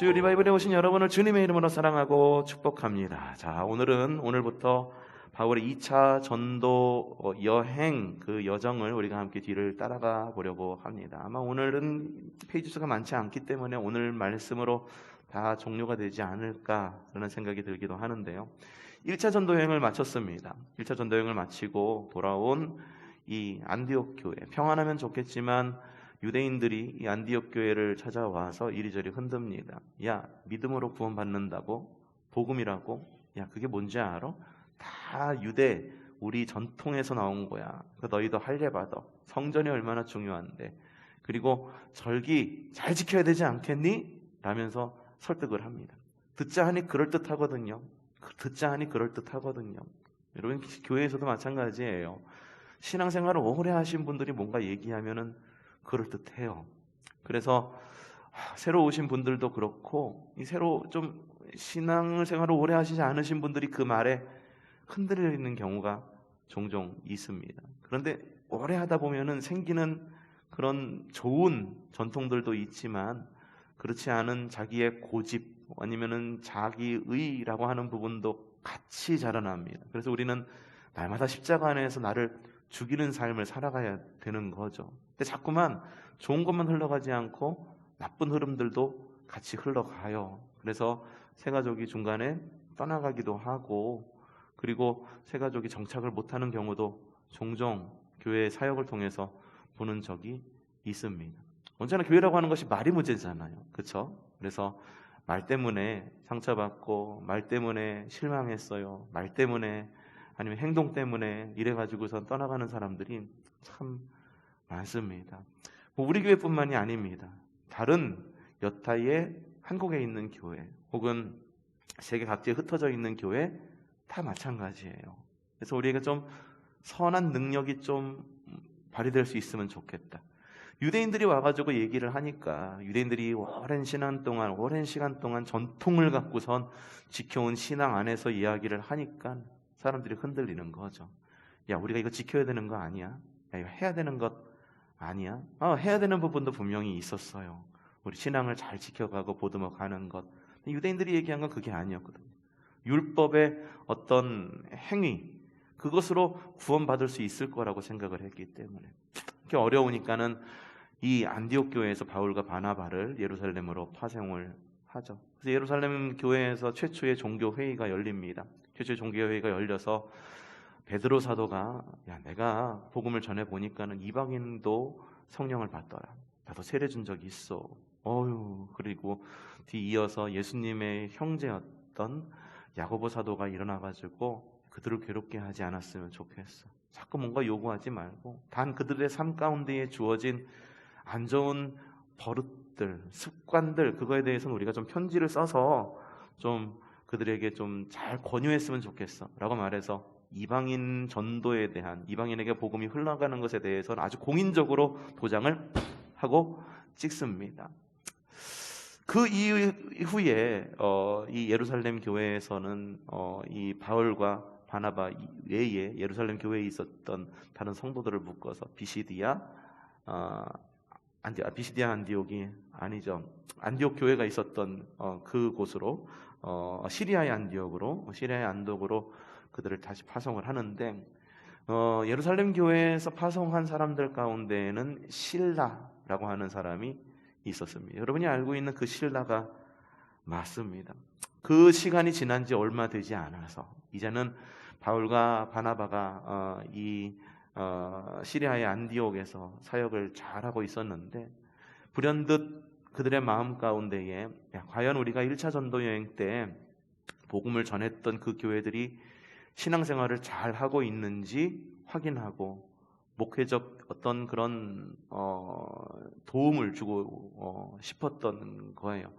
주요 리바이벌에 오신 여러분을 주님의 이름으로 사랑하고 축복합니다. 자, 오늘부터 바울의 2차 전도 여행 그 여정을 우리가 함께 뒤를 따라가 보려고 합니다. 아마 오늘은 페이지 수가 많지 않기 때문에 오늘 말씀으로 다 종료가 되지 않을까라는 생각이 들기도 하는데요. 1차 전도 여행을 마쳤습니다. 1차 전도 여행을 마치고 돌아온 이 안디옥 교회, 평안하면 좋겠지만 유대인들이 이 안디옥 교회를 찾아와서 이리저리 흔듭니다. 야, 믿음으로 구원받는다고? 복음이라고? 야, 그게 뭔지 알아? 다 유대 우리 전통에서 나온 거야. 너희도 할례 받아. 성전이 얼마나 중요한데. 그리고 절기 잘 지켜야 되지 않겠니? 라면서 설득을 합니다. 듣자 하니 그럴듯하거든요. 여러분, 교회에서도 마찬가지예요. 신앙생활을 오래 하신 분들이 뭔가 얘기하면은 그럴듯해요. 그래서 새로 오신 분들도 그렇고, 새로 좀 신앙생활을 오래 하시지 않으신 분들이 그 말에 흔들리는 경우가 종종 있습니다. 그런데 오래 하다 보면은 생기는 그런 좋은 전통들도 있지만 그렇지 않은 자기의 고집 아니면은 자기의라고 하는 부분도 같이 자라납니다. 그래서 우리는 날마다 십자가 안에서 나를 죽이는 삶을 살아가야 되는 거죠. 근데 자꾸만 좋은 것만 흘러가지 않고 나쁜 흐름들도 같이 흘러가요. 그래서 새가족이 중간에 떠나가기도 하고, 그리고 새가족이 정착을 못하는 경우도 종종 교회 사역을 통해서 보는 적이 있습니다. 언제나 교회라고 하는 것이 말이 문제잖아요. 그렇죠? 그래서 말 때문에 상처받고, 말 때문에 실망했어요, 말 때문에 아니면 행동 때문에 이래가지고선 떠나가는 사람들이 참 많습니다. 우리 교회뿐만이 아닙니다. 다른 여타의 한국에 있는 교회 혹은 세계 각지에 흩어져 있는 교회 다 마찬가지예요. 그래서 우리에게 좀 선한 능력이 좀 발휘될 수 있으면 좋겠다. 유대인들이 와가지고 얘기를 하니까, 유대인들이 오랜 시간 동안 전통을 갖고선 지켜온 신앙 안에서 이야기를 하니까 사람들이 흔들리는 거죠. 야, 우리가 이거 지켜야 되는 거 아니야? 야, 이거 해야 되는 것 아니야? 해야 되는 부분도 분명히 있었어요. 우리 신앙을 잘 지켜가고 보듬어 가는 것. 유대인들이 얘기한 건 그게 아니었거든요. 율법의 어떤 행위, 그것으로 구원받을 수 있을 거라고 생각을 했기 때문에 이렇게 어려우니까는 이 안디옥 교회에서 바울과 바나바를 예루살렘으로 파송을 하죠. 그래서 예루살렘 교회에서 최초의 종교 회의가 열립니다. 최초의 종교 회의가 열려서 베드로 사도가, 야, 내가 복음을 전해 보니까는 이방인도 성령을 받더라. 나도 세례 준 적이 있어. 그리고 뒤이어서 예수님의 형제였던 야고보 사도가 일어나가지고 그들을 괴롭게 하지 않았으면 좋겠어. 자꾸 뭔가 요구하지 말고 단 그들의 삶 가운데에 주어진 안 좋은 버릇들, 습관들, 그거에 대해서는 우리가 좀 편지를 써서 좀 그들에게 좀 잘 권유했으면 좋겠어 라고 말해서 이방인 전도에 대한, 이방인에게 복음이 흘러가는 것에 대해서는 아주 공인적으로 도장을 하고 찍습니다. 그 이후에 이 예루살렘 교회에서는 이 바울과 바나바 외에 예루살렘 교회에 있었던 다른 성도들을 묶어서 비시디아 안디옥이 아니죠. 안디옥 교회가 있었던 그곳으로 시리아의 안디옥으로 그들을 다시 파송을 하는데, 예루살렘 교회에서 파송한 사람들 가운데에는 실라라고 하는 사람이 있었습니다. 여러분이 알고 있는 그 실라가 맞습니다. 그 시간이 지난 지 얼마 되지 않아서 이제는 바울과 바나바가 시리아의 안디옥에서 사역을 잘하고 있었는데, 불현듯 그들의 마음 가운데에, 야, 과연 우리가 1차 전도 여행 때 복음을 전했던 그 교회들이 신앙생활을 잘하고 있는지 확인하고 목회적 어떤 그런 도움을 주고 싶었던 거예요.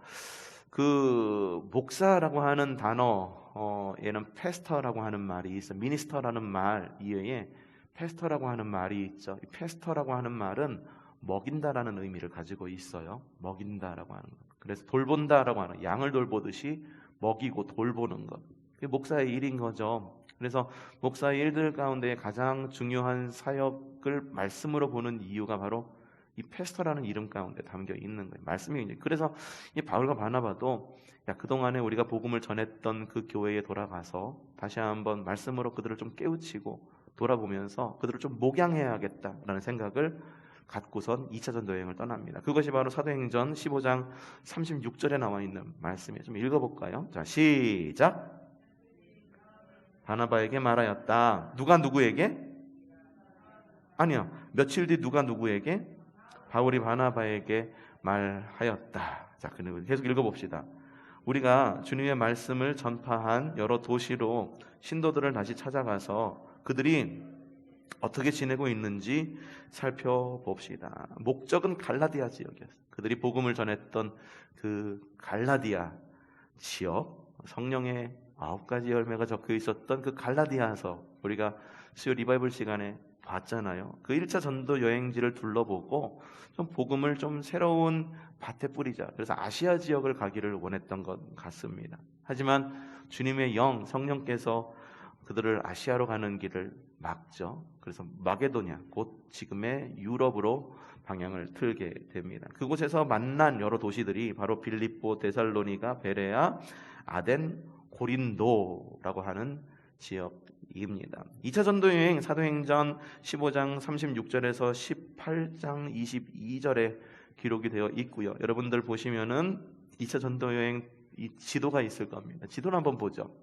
그 목사라고 하는 단어에는 페스터라고 하는 말이 있어. 미니스터라는 말 이외에 페스터라고 하는 말이 있죠. 이 페스터라고 하는 말은 먹인다라는 의미를 가지고 있어요. 먹인다라고 하는 것. 그래서 돌본다라고 하는, 양을 돌보듯이 먹이고 돌보는 것. 그게 목사의 일인 거죠. 그래서 목사의 일들 가운데 가장 중요한 사역을 말씀으로 보는 이유가 바로 이 페스터라는 이름 가운데 담겨 있는 거예요. 말씀이. 그래서 이 바울과 바나바도 그동안에 우리가 복음을 전했던 그 교회에 돌아가서 다시 한번 말씀으로 그들을 좀 깨우치고 돌아보면서 그들을 좀 목양해야겠다라는 생각을 갖고선 2차 전도 여행을 떠납니다. 그것이 바로 사도행전 15장 36절에 나와 있는 말씀이에요. 좀 읽어볼까요? 자, 시작. 바나바에게 말하였다. 누가 누구에게? 아니요. 며칠 뒤 누가 누구에게? 바울이 바나바에게 말하였다. 자, 그리고 계속 읽어봅시다. 우리가 주님의 말씀을 전파한 여러 도시로 신도들을 다시 찾아가서 그들이 어떻게 지내고 있는지 살펴봅시다. 목적은 갈라디아 지역이었어요. 그들이 복음을 전했던 그 갈라디아 지역, 성령의 9가지 열매가 적혀 있었던 그 갈라디아서 우리가 수요 리바이벌 시간에 봤잖아요. 그 1차 전도 여행지를 둘러보고 좀 복음을 좀 새로운 밭에 뿌리자. 그래서 아시아 지역을 가기를 원했던 것 같습니다. 하지만 주님의 영, 성령께서 그들을 아시아로 가는 길을 막죠. 그래서 마게도냐, 곧 지금의 유럽으로 방향을 틀게 됩니다. 그곳에서 만난 여러 도시들이 바로 빌립보, 데살로니가, 베레아, 아덴, 고린도라고 하는 지역입니다. 2차 전도 여행 사도행전 15장 36절에서 18장 22절에 기록이 되어 있고요. 여러분들 보시면은 2차 전도 여행 이 지도가 있을 겁니다. 지도를 한번 보죠.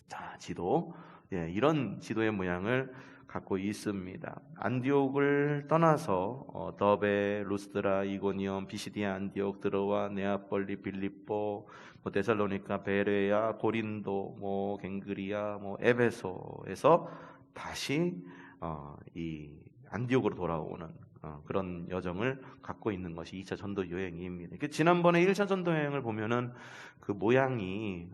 자, 지도. 이런 지도의 모양을 갖고 있습니다. 안디옥을 떠나서 더베, 루스드라, 이고니온, 비시디아, 안디옥, 드로아, 네아폴리, 빌립보, 데살로니가, 베레아, 고린도, 갱그리아, 에베소에서 다시 이 안디옥으로 돌아오는 그런 여정을 갖고 있는 것이 2차 전도 여행입니다. 지난번에 1차 전도 여행을 보면은 그 모양이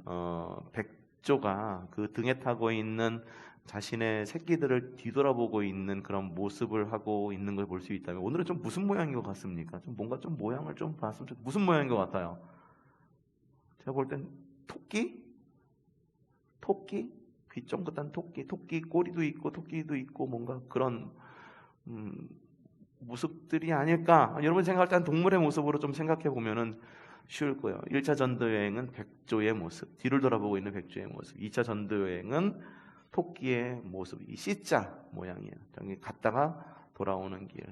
백조가 그 등에 타고 있는 자신의 새끼들을 뒤돌아보고 있는 그런 모습을 하고 있는 걸 볼 수 있다면, 오늘은 좀 무슨 모양인 것 같습니까? 좀 뭔가 좀 모양을 좀 봤으면 무슨 모양인 것 같아요? 제가 볼 땐 토끼? 귀 쫑긋한 토끼 꼬리도 있고 토끼도 있고 뭔가 그런 모습들이 아닐까? 여러분 생각할 때 동물의 모습으로 좀 생각해 보면은 쉬울 거예요. 1차 전도 여행은 백조의 모습, 뒤를 돌아보고 있는 백조의 모습. 2차 전도 여행은 토끼의 모습, 이 C자 모양이에요. 저기 갔다가 돌아오는 길,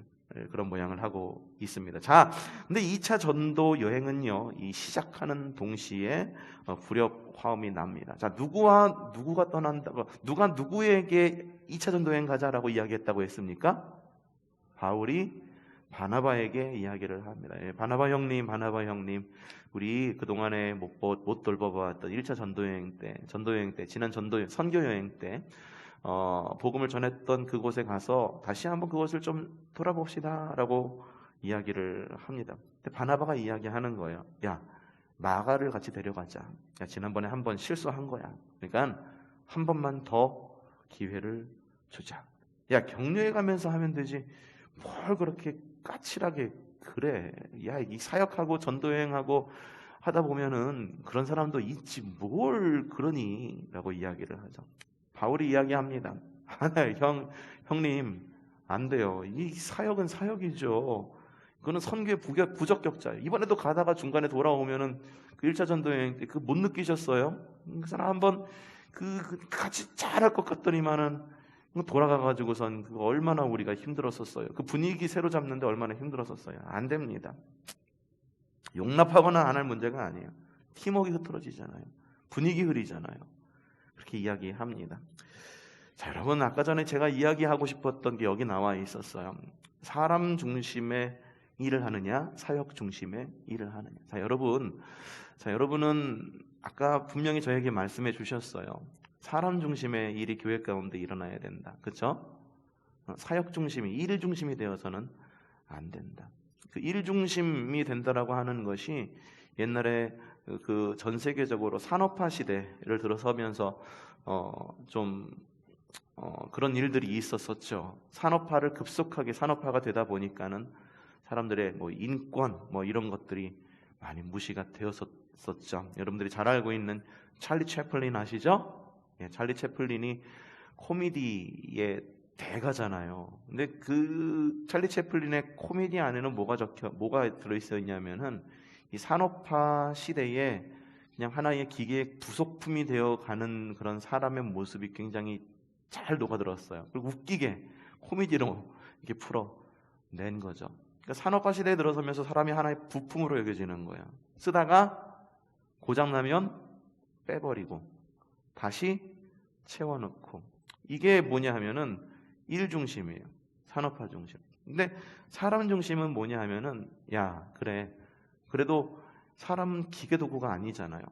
그런 모양을 하고 있습니다. 자, 근데 2차 전도 여행은요, 이 시작하는 동시에 불협 화음이 납니다. 자, 누구가 떠난다고, 누가 누구에게 2차 전도 여행 가자라고 이야기했다고 했습니까? 바울이 바나바에게 이야기를 합니다. 바나바 형님, 우리 그동안에 못 돌봐봤던 1차 전도여행 때, 지난 선교여행 때, 복음을 전했던 그곳에 가서 다시 한번 그것을 좀 돌아봅시다 라고 이야기를 합니다. 근데 바나바가 이야기하는 거예요. 야, 마가를 같이 데려가자. 야, 지난번에 한번 실수한 거야. 그러니까 한 번만 더 기회를 주자. 야, 격려해 가면서 하면 되지. 뭘 그렇게 까칠하게 그래. 야, 이 사역하고 전도여행하고 하다 보면은 그런 사람도 있지 뭘 그러니 라고 이야기를 하죠. 바울이 이야기합니다. 형님 안 돼요. 이 사역은 사역이죠. 그거는 선교의 부적격자예요. 이번에도 가다가 중간에 돌아오면은 그 1차 전도여행 때 그 못 느끼셨어요? 그 사람 한번 같이 잘할 것 같더니만은 돌아가가지고선 그거 얼마나 우리가 힘들었었어요. 그 분위기 새로 잡는데 얼마나 힘들었었어요. 안 됩니다. 용납하거나 안 할 문제가 아니에요. 팀워크가 흐트러지잖아요. 분위기 흐리잖아요. 그렇게 이야기합니다. 자, 여러분, 아까 전에 제가 이야기하고 싶었던 게 여기 나와 있었어요. 사람 중심의 일을 하느냐, 사역 중심의 일을 하느냐. 자, 여러분은 아까 분명히 저에게 말씀해 주셨어요. 사람 중심의 일이 교회 가운데 일어나야 된다. 그렇죠? 사역 중심이, 일 중심이 되어서는 안 된다. 그 일 중심이 된다라고 하는 것이 옛날에 그 전 세계적으로 산업화 시대를 들어서면서 그런 일들이 있었었죠. 급속하게 산업화가 되다 보니까는 사람들의 인권 이런 것들이 많이 무시가 되었었죠. 여러분들이 잘 알고 있는 찰리 채플린 아시죠? 찰리 채플린이 코미디의 대가잖아요. 근데 그 찰리 채플린의 코미디 안에는 뭐가 들어있었냐면은 이 산업화 시대에 그냥 하나의 기계의 부속품이 되어 가는 그런 사람의 모습이 굉장히 잘 녹아들었어요. 그리고 웃기게 코미디로 이렇게 풀어낸 거죠. 그러니까 산업화 시대에 들어서면서 사람이 하나의 부품으로 여겨지는 거예요. 쓰다가 고장나면 빼버리고 다시 채워넣고, 이게 뭐냐 하면은 일 중심이에요. 산업화 중심. 근데 사람 중심은 뭐냐 하면은, 야 그래, 그래도 사람은 기계 도구가 아니잖아요.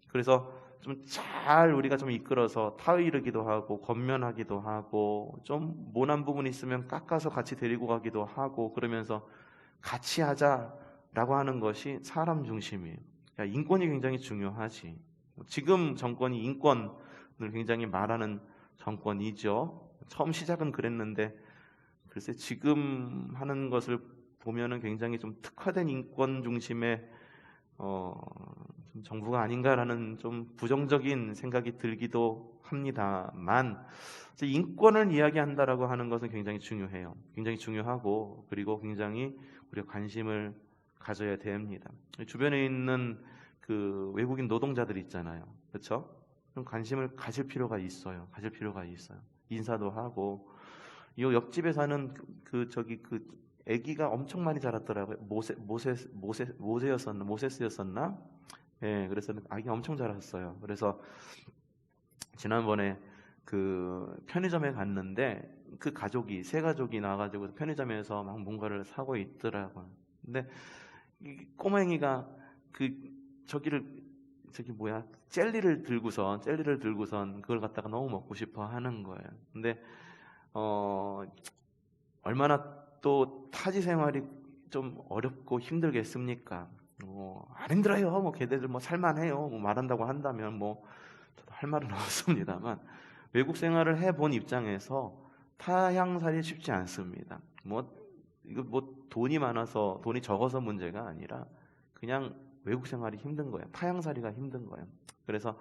그래서 좀 잘 우리가 좀 이끌어서 타이르기도 하고 건면하기도 하고, 좀 모난 부분이 있으면 깎아서 같이 데리고 가기도 하고, 그러면서 같이 하자라고 하는 것이 사람 중심이에요. 그러니까 인권이 굉장히 중요하지. 지금 정권이 인권을 굉장히 말하는 정권이죠. 처음 시작은 그랬는데 글쎄 지금 하는 것을 보면은 굉장히 좀 특화된 인권 중심의 좀 정부가 아닌가라는 좀 부정적인 생각이 들기도 합니다만, 인권을 이야기한다라고 하는 것은 굉장히 중요해요. 굉장히 중요하고, 그리고 굉장히 우리가 관심을 가져야 됩니다. 주변에 있는 그 외국인 노동자들 있잖아요. 그렇죠? 좀 관심을 가질 필요가 있어요. 인사도 하고. 이 옆집에 사는 그 아기가 엄청 많이 자랐더라고요. 모세스였었나? 예, 그래서 아기가 엄청 자랐어요. 그래서 지난번에 그 편의점에 갔는데 그 세 가족이 나와가지고 편의점에서 막 뭔가를 사고 있더라고요. 근데 이 꼬맹이가 젤리를 들고선 그걸 갖다가 너무 먹고 싶어 하는 거예요. 근데 얼마나 또 타지 생활이 좀 어렵고 힘들겠습니까? 안 힘들어요. 걔네들 살만해요. 말한다고 한다면 저도 할 말은 없습니다만, 외국 생활을 해본 입장에서 타향살이 쉽지 않습니다. 돈이 많아서, 돈이 적어서 문제가 아니라 그냥 외국 생활이 힘든 거예요. 타향살이가 힘든 거예요. 그래서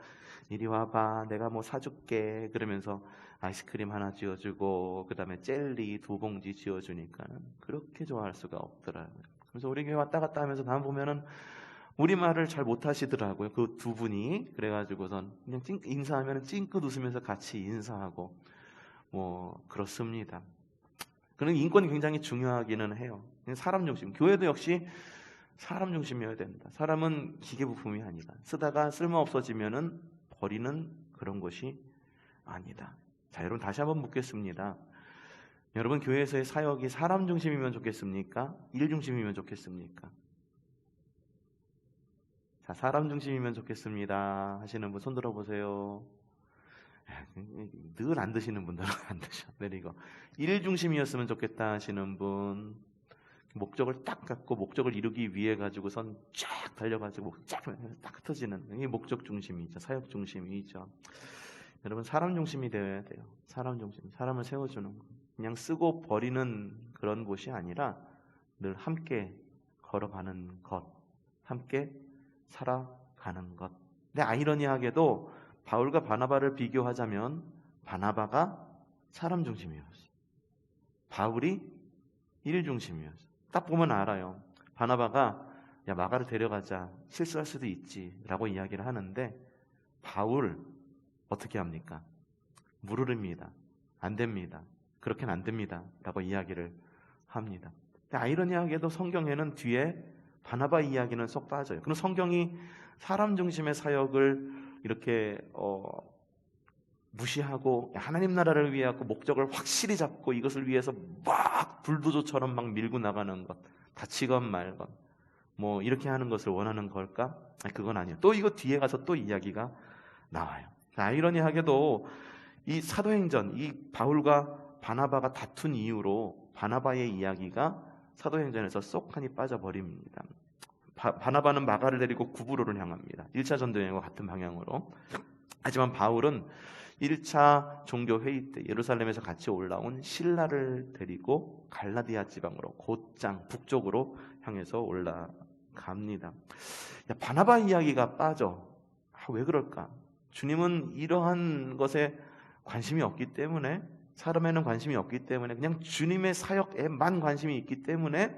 이리 와봐, 내가 사줄게 그러면서 아이스크림 하나 쥐어주고, 그 다음에 젤리 2봉지 쥐어주니까는 그렇게 좋아할 수가 없더라고요. 그래서 우리 교회 왔다 갔다 하면서 다음 보면은 우리말을 잘 못하시더라고요. 그 두 분이. 그래가지고선 그냥 인사하면 찡긋 웃으면서 같이 인사하고 그렇습니다. 그런 인권이 굉장히 중요하기는 해요. 사람 중심. 교회도 역시 사람 중심이어야 된다. 사람은 기계 부품이 아니다. 쓰다가 쓸모 없어지면은 버리는 그런 것이 아니다. 자, 여러분 다시 한번 묻겠습니다. 여러분 교회에서의 사역이 사람 중심이면 좋겠습니까? 일 중심이면 좋겠습니까? 자, 사람 중심이면 좋겠습니다 하시는 분 손 들어보세요. 늘 안 드시는 분들은 안 드셔. 내리고. 일 중심이었으면 좋겠다 하시는 분, 목적을 딱 갖고 목적을 이루기 위해 가지고선 쫙 달려가지고 쫙 흩어지는, 이게 목적 중심이죠. 사역 중심이죠. 여러분 사람 중심이 되어야 돼요. 사람 중심, 사람을 세워주는 것. 그냥 쓰고 버리는 그런 곳이 아니라 늘 함께 걸어가는 것, 함께 살아가는 것. 근데 아이러니하게도 바울과 바나바를 비교하자면 바나바가 사람 중심이었어요. 바울이 일 중심이었어요. 딱 보면 알아요. 바나바가 야 마가를 데려가자, 실수할 수도 있지 라고 이야기를 하는데, 바울 어떻게 합니까? 무르릅니다. 안 됩니다. 그렇게는 안 됩니다 라고 이야기를 합니다. 아이러니하게도 성경에는 뒤에 바나바 이야기는 쏙 빠져요. 그럼 성경이 사람 중심의 사역을 이렇게 무시하고 하나님 나라를 위해 목적을 확실히 잡고 이것을 위해서 막 불도저처럼 막 밀고 나가는 것, 다치건 말건 이렇게 하는 것을 원하는 걸까? 아니, 그건 아니에요. 또 이거 뒤에 가서 또 이야기가 나와요. 아이러니하게도 이 사도행전, 이 바울과 바나바가 다툰 이후로 바나바의 이야기가 사도행전에서 쏙하니 빠져버립니다. 바나바는 마가를 데리고 구브로를 향합니다. 1차 전도여행과 같은 방향으로. 하지만 바울은 1차 종교회의 때 예루살렘에서 같이 올라온 실라를 데리고 갈라디아 지방으로 곧장 북쪽으로 향해서 올라갑니다. 바나바 이야기가 빠져. 왜 그럴까? 주님은 이러한 것에 관심이 없기 때문에 사람에는 관심이 없기 때문에 그냥 주님의 사역에만 관심이 있기 때문에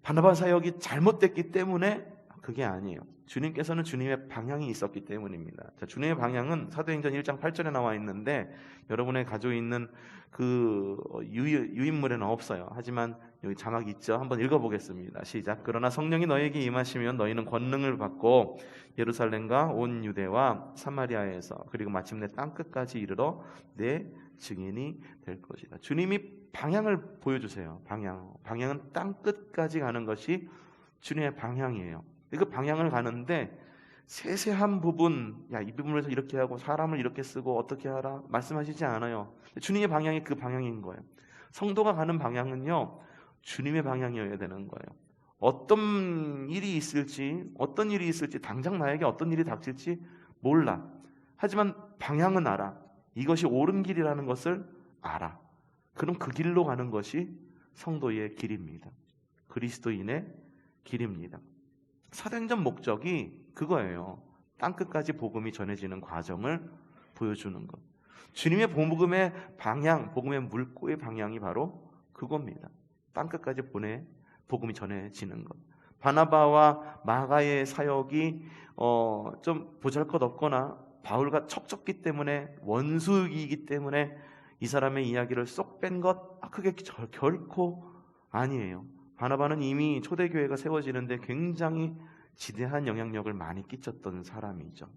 바나바 사역이 잘못됐기 때문에 그게 아니에요. 주님께서는 주님의 방향이 있었기 때문입니다. 자, 주님의 방향은 사도행전 1장 8절에 나와 있는데 여러분의 가지고 있는 그 유인물에는 없어요. 하지만 여기 자막이 있죠. 한번 읽어보겠습니다. 시작. 그러나 성령이 너에게 임하시면 너희는 권능을 받고 예루살렘과 온 유대와 사마리아에서 그리고 마침내 땅끝까지 이르러 내 증인이 될 것이다. 주님이 방향을 보여주세요. 방향은 땅끝까지 가는 것이 주님의 방향이에요. 그 방향을 가는데 세세한 부분, 야, 이 부분에서 이렇게 하고 사람을 이렇게 쓰고 어떻게 하라 말씀하시지 않아요. 주님의 방향이 그 방향인 거예요. 성도가 가는 방향은요, 주님의 방향이어야 되는 거예요. 어떤 일이 있을지 당장 나에게 어떤 일이 닥칠지 몰라. 하지만 방향은 알아. 이것이 옳은 길이라는 것을 알아. 그럼 그 길로 가는 것이 성도의 길입니다. 그리스도인의 길입니다. 사도행전 목적이 그거예요. 땅끝까지 복음이 전해지는 과정을 보여주는 것. 주님의 복음의 방향, 복음의 물꼬의 방향이 바로 그겁니다. 땅끝까지 복음이 전해지는 것. 바나바와 마가의 사역이 좀 보잘것없거나 바울과 척졌기 때문에, 원수이기 때문에 이 사람의 이야기를 쏙 뺀 것, 그게 결코 아니에요. 바나바는 이미 초대교회가 세워지는데 굉장히 지대한 영향력을 많이 끼쳤던 사람이죠.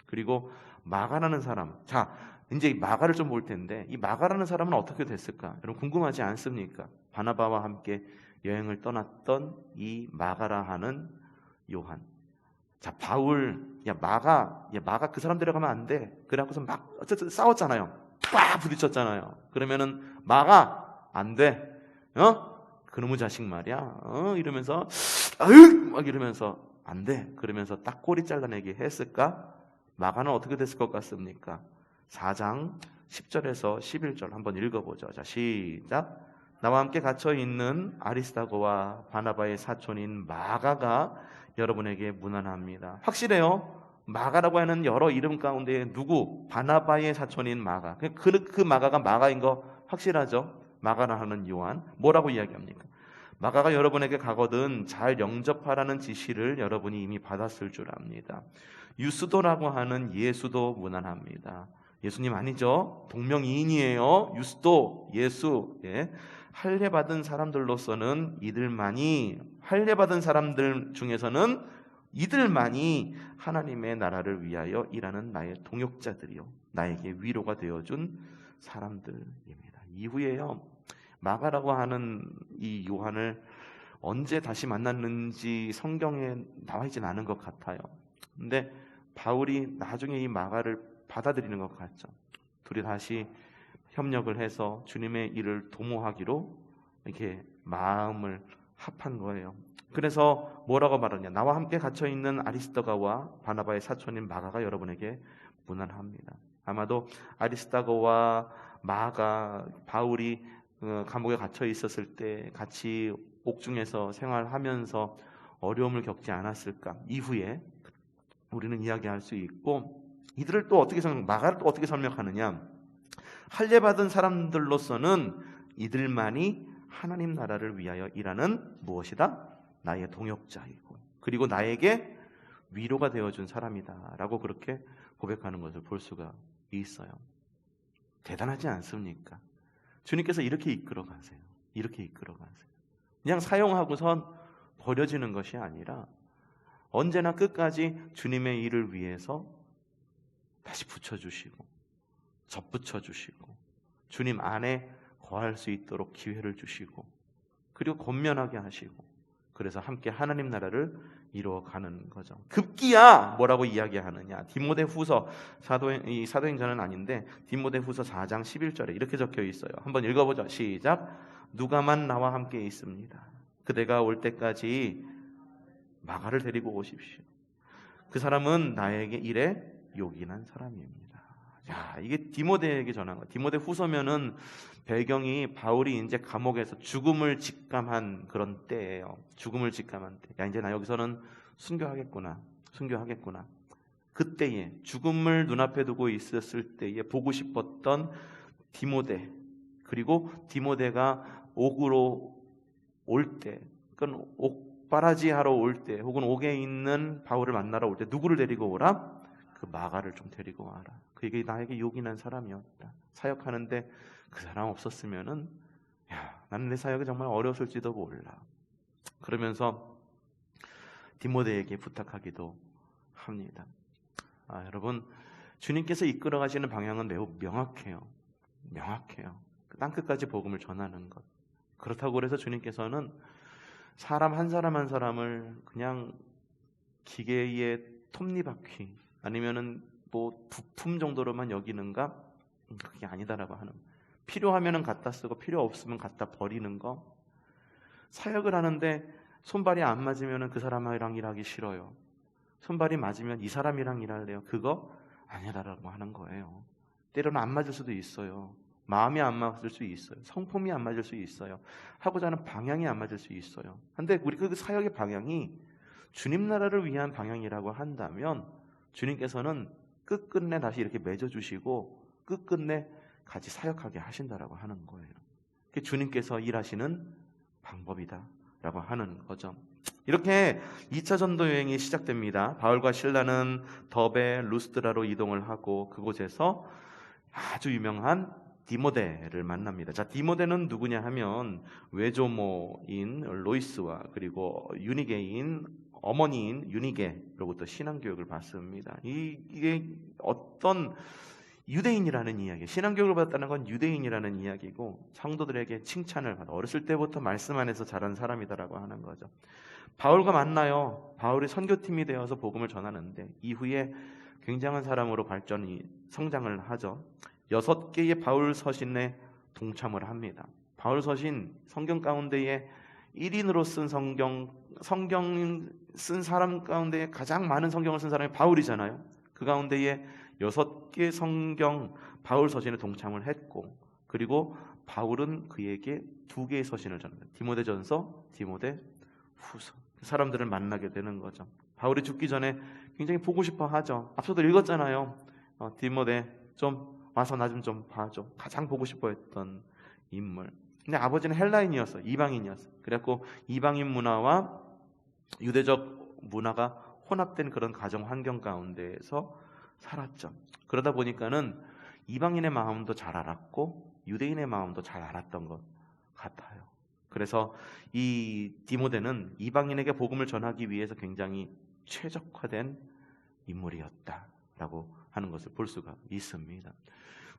그리고 마가라는 사람, 자, 이제 마가를 좀 볼 텐데 이 마가라는 사람은 어떻게 됐을까? 여러분 궁금하지 않습니까? 바나바와 함께 여행을 떠났던 이 마가라 하는 요한. 자, 바울, 마가 그 사람 데려가면 안 돼. 그래갖고서 막 어쨌든 싸웠잖아요. 빡 부딪혔잖아요. 그러면은 마가 안 돼. 그놈의 자식 말이야. 이러면서 막 이러면서 안 돼. 그러면서 딱 꼬리 잘라내게 했을까? 마가는 어떻게 됐을 것 같습니까? 4장 10절에서 11절 한번 읽어보죠. 자, 시작. 나와 함께 갇혀 있는 아리스다고와 바나바의 사촌인 마가가 여러분에게 문안합니다. 확실해요. 마가라고 하는 여러 이름 가운데 누구? 바나바의 사촌인 마가. 그 마가가 마가인 거 확실하죠? 마가라 하는 요한. 뭐라고 이야기합니까? 마가가 여러분에게 가거든 잘 영접하라는 지시를 여러분이 이미 받았을 줄 압니다. 유스도라고 하는 예수도 문안합니다. 예수님 아니죠? 동명이인이에요. 유스도, 예수. 예. 할례받은 사람들로서는 할례받은 사람들 중에서는 이들만이 하나님의 나라를 위하여 일하는 나의 동역자들이요, 나에게 위로가 되어준 사람들입니다. 이후에요, 마가라고 하는 이 요한을 언제 다시 만났는지 성경에 나와 있지는 않은 것 같아요. 근데 바울이 나중에 이 마가를 받아들이는 것 같죠. 둘이 다시 협력을 해서 주님의 일을 도모하기로 이렇게 마음을 합한 거예요. 그래서 뭐라고 말하냐? 나와 함께 갇혀있는 아리스다고와 바나바의 사촌인 마가가 여러분에게 문안합니다. 아마도 아리스다고와 마가, 바울이 감옥에 갇혀 있었을 때 같이 옥중에서 생활하면서 어려움을 겪지 않았을까? 이후에 우리는 이야기할 수 있고, 이들을 또 마가를 또 어떻게 설명하느냐? 할례받은 사람들로서는 이들만이 하나님 나라를 위하여 일하는 무엇이다? 나의 동역자이고, 그리고 나에게 위로가 되어준 사람이다 라고 그렇게 고백하는 것을 볼 수가 있어요. 대단하지 않습니까? 주님께서 이렇게 이끌어 가세요. 그냥 사용하고선 버려지는 것이 아니라 언제나 끝까지 주님의 일을 위해서 다시 붙여주시고 접붙여주시고 주님 안에 거할 수 있도록 기회를 주시고, 그리고 권면하게 하시고, 그래서 함께 하나님 나라를 이루어가는 거죠. 급기야 뭐라고 이야기하느냐? 디모데후서, 사도행전은 아닌데 디모데후서 4장 11절에 이렇게 적혀 있어요. 한번 읽어보죠. 시작. 누가만 나와 함께 있습니다. 그대가 올 때까지 마가를 데리고 오십시오. 그 사람은 나에게 일에 요긴한 사람입니다. 야, 이게 디모데에게 전한 거예요. 디모데후서면은 배경이 바울이 이제 감옥에서 죽음을 직감한 그런 때예요. 죽음을 직감한 때. 야, 이제 나 여기서는 순교하겠구나. 그때에 죽음을 눈앞에 두고 있었을 때에 보고 싶었던 디모데, 그리고 디모데가 옥으로 올 때, 그건 옥바라지 하러 올 때, 혹은 옥에 있는 바울을 만나러 올 때 누구를 데리고 오라? 그 마가를 좀 데리고 와라. 그게 나에게 요긴한 사람이었다. 사역하는데 그 사람 없었으면은 나는 내 사역이 정말 어려웠을지도 몰라. 그러면서 디모데에게 부탁하기도 합니다. 여러분, 주님께서 이끌어 가시는 방향은 매우 명확해요. 그 땅끝까지 복음을 전하는 것. 그렇다고 해서 주님께서는 사람 한 사람 한 사람을 그냥 기계의 톱니바퀴 아니면은 뭐 부품 정도로만 여기는가? 그게 아니다라고 하는. 필요하면은 갖다 쓰고 필요 없으면 갖다 버리는 거. 사역을 하는데 손발이 안 맞으면은 그 사람이랑 일하기 싫어요. 손발이 맞으면 이 사람이랑 일할래요. 그거 아니다라고 하는 거예요. 때로는 안 맞을 수도 있어요. 마음이 안 맞을 수 있어요. 성품이 안 맞을 수 있어요. 하고자 하는 방향이 안 맞을 수 있어요. 근데 우리 그 사역의 방향이 주님 나라를 위한 방향이라고 한다면 주님께서는 끝끝내 다시 이렇게 맺어주시고 끝끝내 같이 사역하게 하신다라고 하는 거예요. 그게 주님께서 일하시는 방법이다라고 하는 거죠. 이렇게 2차 전도 여행이 시작됩니다. 바울과 실라는 더베 루스드라로 이동을 하고 그곳에서 아주 유명한 디모데를 만납니다. 자, 디모데는 누구냐 하면 외조모인 로이스와 그리고 유니게인 어머니인 유니게로부터 신앙교육을 받습니다. 이게 어떤 유대인이라는 이야기, 신앙교육을 받았다는 건 유대인이라는 이야기고 성도들에게 칭찬을 받아 어렸을 때부터 말씀 안에서 자란 사람이다라고 하는 거죠. 바울과 만나요. 바울이 선교팀이 되어서 복음을 전하는데 이후에 굉장한 사람으로 성장을 하죠. 6개의 바울 서신에 동참을 합니다. 바울 서신 성경 가운데에 1인으로 쓴 성경 쓴 사람 가운데 가장 많은 성경을 쓴 사람이 바울이잖아요. 그 가운데에 6개 성경 바울 서신에 동참을 했고, 그리고 바울은 그에게 2개의 서신을 전합니다. 디모데전서, 디모데후서. 사람들을 만나게 되는 거죠. 바울이 죽기 전에 굉장히 보고 싶어 하죠. 앞서도 읽었잖아요. 디모데 좀 와서 나 좀 봐줘. 가장 보고 싶어 했던 인물. 근데 아버지는 헬라인이었어. 이방인이었어. 그래갖고 이방인 문화와 유대적 문화가 혼합된 그런 가정 환경 가운데에서 살았죠. 그러다 보니까는 이방인의 마음도 잘 알았고 유대인의 마음도 잘 알았던 것 같아요. 그래서 이 디모데는 이방인에게 복음을 전하기 위해서 굉장히 최적화된 인물이었다라고 하는 것을 볼 수가 있습니다.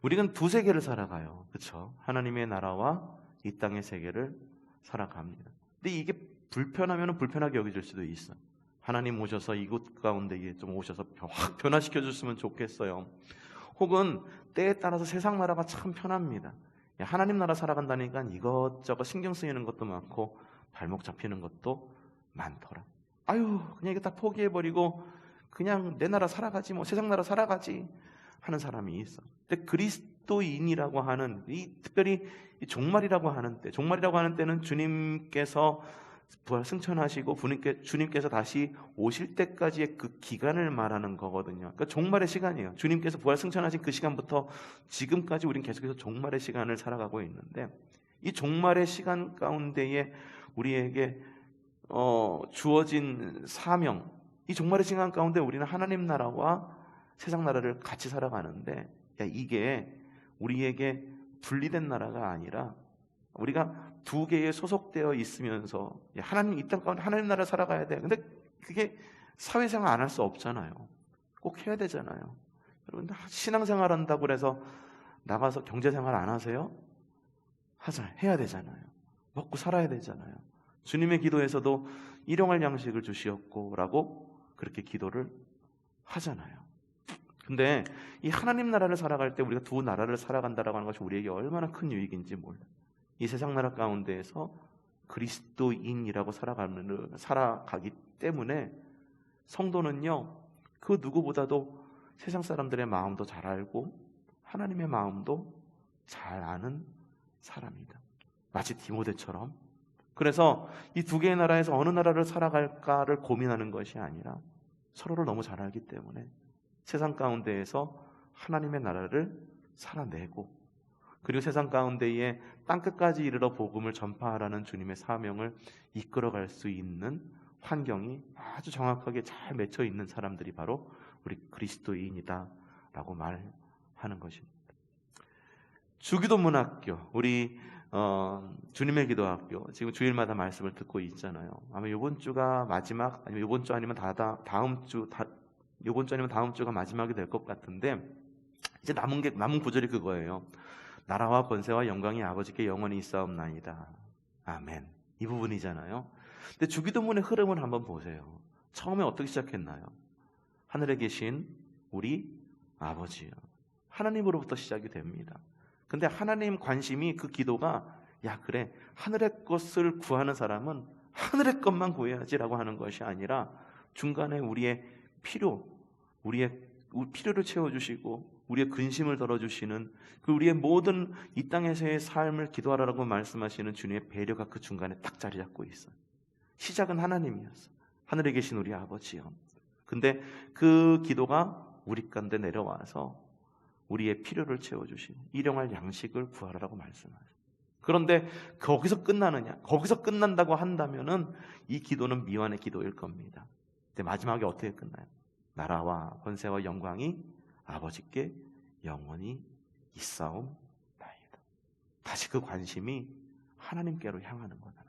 우리는 두 세계를 살아가요. 그렇죠? 하나님의 나라와 이 땅의 세계를 살아갑니다. 근데 이게 불편하면 불편하게 여겨질 수도 있어. 하나님 오셔서 이곳 가운데에 좀 오셔서 확 변화시켜 줬으면 좋겠어요. 혹은 때에 따라서 세상 나라가 참 편합니다. 하나님 나라 살아간다니까 이것저것 신경 쓰이는 것도 많고 발목 잡히는 것도 많더라. 그냥 이거 다 포기해버리고 그냥 내 나라 살아가지 뭐 세상 나라 살아가지 하는 사람이 있어. 근데 그리스도인이라고 하는 특별히 이 종말이라고 하는 때는 주님께서 부활 승천하시고 주님께서 다시 오실 때까지의 그 기간을 말하는 거거든요. 그러니까 종말의 시간이에요. 주님께서 부활 승천하신 그 시간부터 지금까지 우리는 계속해서 종말의 시간을 살아가고 있는데 이 종말의 시간 가운데에 우리에게 주어진 사명, 이 종말의 시간 가운데 우리는 하나님 나라와 세상 나라를 같이 살아가는데 이게 우리에게 분리된 나라가 아니라 우리가 두 개에 소속되어 있으면서 하나님 이 땅 가운데 하나님 나라 살아가야 돼. 근데 그게 사회생활 안 할 수 없잖아요. 꼭 해야 되잖아요. 여러분 신앙생활 한다고 그래서 나가서 경제생활 안 하세요? 해야 되잖아요. 먹고 살아야 되잖아요. 주님의 기도에서도 일용할 양식을 주시옵고 라고 그렇게 기도를 하잖아요. 근데 이 하나님 나라를 살아갈 때 우리가 두 나라를 살아간다라고 하는 것이 우리에게 얼마나 큰 유익인지 몰라요. 이 세상 나라 가운데에서 그리스도인이라고 살아가기 때문에 성도는요, 그 누구보다도 세상 사람들의 마음도 잘 알고 하나님의 마음도 잘 아는 사람이다. 마치 디모데처럼. 그래서 이 두 개의 나라에서 어느 나라를 살아갈까를 고민하는 것이 아니라 서로를 너무 잘 알기 때문에 세상 가운데에서 하나님의 나라를 살아내고 그리고 세상 가운데에 땅끝까지 이르러 복음을 전파하라는 주님의 사명을 이끌어갈 수 있는 환경이 아주 정확하게 잘 맺혀 있는 사람들이 바로 우리 그리스도인이다 라고 말하는 것입니다. 주기도문학교, 우리 주님의 기도학교, 지금 주일마다 말씀을 듣고 있잖아요. 아마 이번 주가 마지막, 아니면 이번 주 아니면 다음 주 아니면 다음 주가 마지막이 될 것 같은데, 이제 남은 구절이 그거예요. 나라와 권세와 영광이 아버지께 영원히 있사옵나이다. 아멘. 이 부분이잖아요. 근데 주기도문의 흐름을 한번 보세요. 처음에 어떻게 시작했나요? 하늘에 계신 우리 아버지요. 하나님으로부터 시작이 됩니다. 근데 하나님 관심이 그 기도가 야 그래 하늘의 것을 구하는 사람은 하늘의 것만 구해야지라고 하는 것이 아니라 중간에 우리의 필요를 채워주시고 우리의 근심을 덜어주시는 그 우리의 모든 이 땅에서의 삶을 기도하라고 말씀하시는 주님의 배려가 그 중간에 딱 자리 잡고 있어요. 시작은 하나님이었어요. 하늘에 계신 우리 아버지요. 근데 그 기도가 우리 가운데 내려와서 우리의 필요를 채워주시는 일용할 양식을 구하라고 말씀하세요. 그런데 거기서 끝나느냐? 거기서 끝난다고 한다면은 이 기도는 미완의 기도일 겁니다. 근데 마지막에 어떻게 끝나요? 나라와 권세와 영광이 아버지께 영원히 있사옵나이다. 다시 그 관심이 하나님께로 향하는 거다.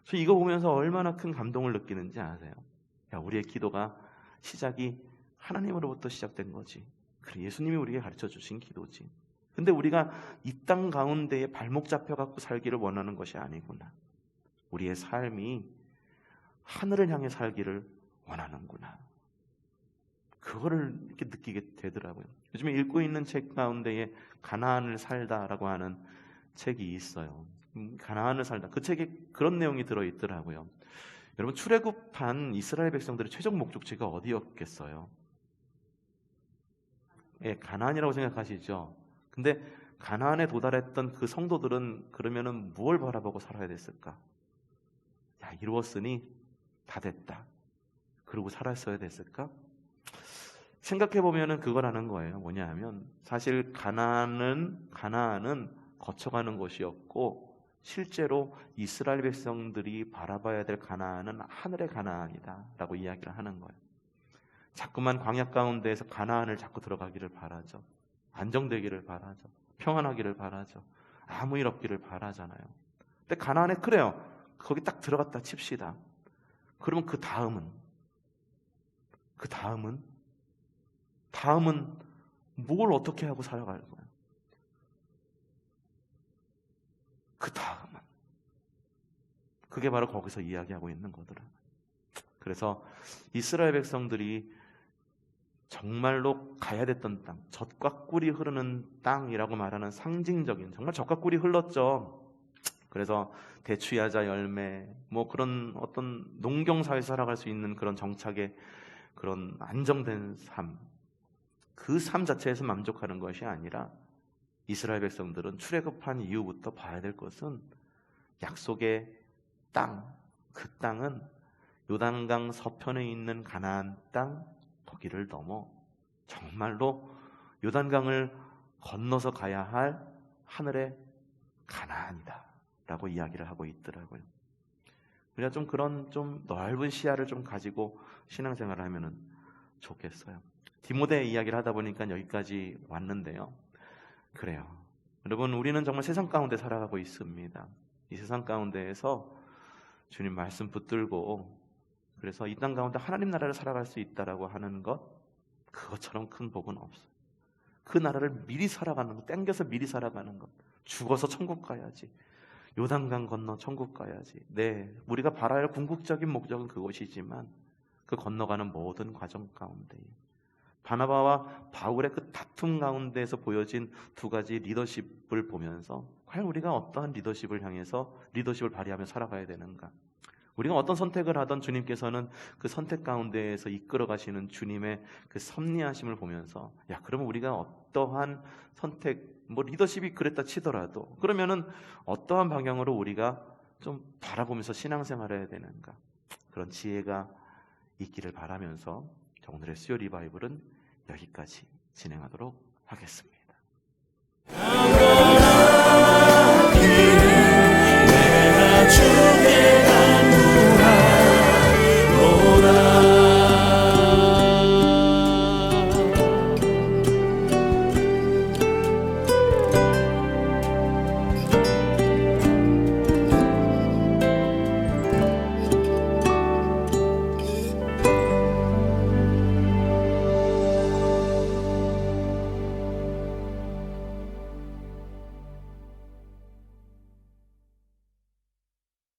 저 이거 보면서 얼마나 큰 감동을 느끼는지 아세요? 야, 우리의 기도가 시작이 하나님으로부터 시작된 거지. 그래, 예수님이 우리에게 가르쳐 주신 기도지. 근데 우리가 이 땅 가운데에 발목 잡혀갖고 살기를 원하는 것이 아니구나. 우리의 삶이 하늘을 향해 살기를 원하는구나. 그거를 이렇게 느끼게 되더라고요. 요즘에 읽고 있는 책 가운데에 가나안을 살다라고 하는 책이 있어요. 가나안을 살다. 그 책에 그런 내용이 들어있더라고요. 여러분, 출애굽한 이스라엘 백성들의 최종 목적지가 어디였겠어요? 예, 가나안이라고 생각하시죠? 근데 가나안에 도달했던 그 성도들은 그러면은 무엇을 바라보고 살아야 됐을까? 야, 이루었으니 다 됐다. 그러고 살았어야 됐을까? 생각해보면은 그거라는 거예요. 뭐냐 하면 사실 가나안은 거쳐가는 곳이었고 실제로 이스라엘 백성들이 바라봐야 될 가나안은 하늘의 가나안이다 라고 이야기를 하는 거예요. 자꾸만 광야 가운데에서 가나안을 자꾸 들어가기를 바라죠. 안정되기를 바라죠. 평안하기를 바라죠. 아무 일 없기를 바라잖아요. 근데 가나안에 그래요. 거기 딱 들어갔다 칩시다. 그러면 그 다음은 뭘 어떻게 하고 살아갈 거예요? 그 다음은 그게 바로 거기서 이야기하고 있는 거더라고요. 그래서 이스라엘 백성들이 정말로 가야 됐던 땅, 젖과 꿀이 흐르는 땅이라고 말하는 상징적인, 정말 젖과 꿀이 흘렀죠. 그래서 대추야자 열매, 뭐 그런 어떤 농경사회에서 살아갈 수 있는 그런 정착의 그런 안정된 삶, 그 삶 자체에서 만족하는 것이 아니라 이스라엘 백성들은 출애굽한 이후부터 봐야 될 것은 약속의 땅, 그 땅은 요단강 서편에 있는 가나안 땅, 거기를 넘어 정말로 요단강을 건너서 가야 할 하늘의 가나안이다 라고 이야기를 하고 있더라고요. 우리가 좀 그런 좀 넓은 시야를 좀 가지고 신앙생활을 하면 좋겠어요. 디모데 이야기를 하다 보니까 여기까지 왔는데요. 그래요. 여러분, 우리는 정말 세상 가운데 살아가고 있습니다. 이 세상 가운데에서 주님 말씀 붙들고 그래서 이 땅 가운데 하나님 나라를 살아갈 수 있다라고 하는 것, 그것처럼 큰 복은 없어요. 그 나라를 미리 살아가는 것, 땡겨서 미리 살아가는 것, 죽어서 천국 가야지, 요단강 건너 천국 가야지. 네, 우리가 바라야 할 궁극적인 목적은 그것이지만 그 건너가는 모든 과정 가운데 바나바와 바울의 그 다툼 가운데에서 보여진 두 가지 리더십을 보면서 과연 우리가 어떠한 리더십을 향해서 리더십을 발휘하며 살아가야 되는가? 우리가 어떤 선택을 하던 주님께서는 그 선택 가운데에서 이끌어 가시는 주님의 그 섭리하심을 보면서 야, 그러면 우리가 어떠한 선택, 뭐 리더십이 그랬다 치더라도 그러면은 어떠한 방향으로 우리가 좀 바라보면서 신앙생활을 해야 되는가? 그런 지혜가 있기를 바라면서 오늘의 수요 리바이블은 여기까지 진행하도록 하겠습니다.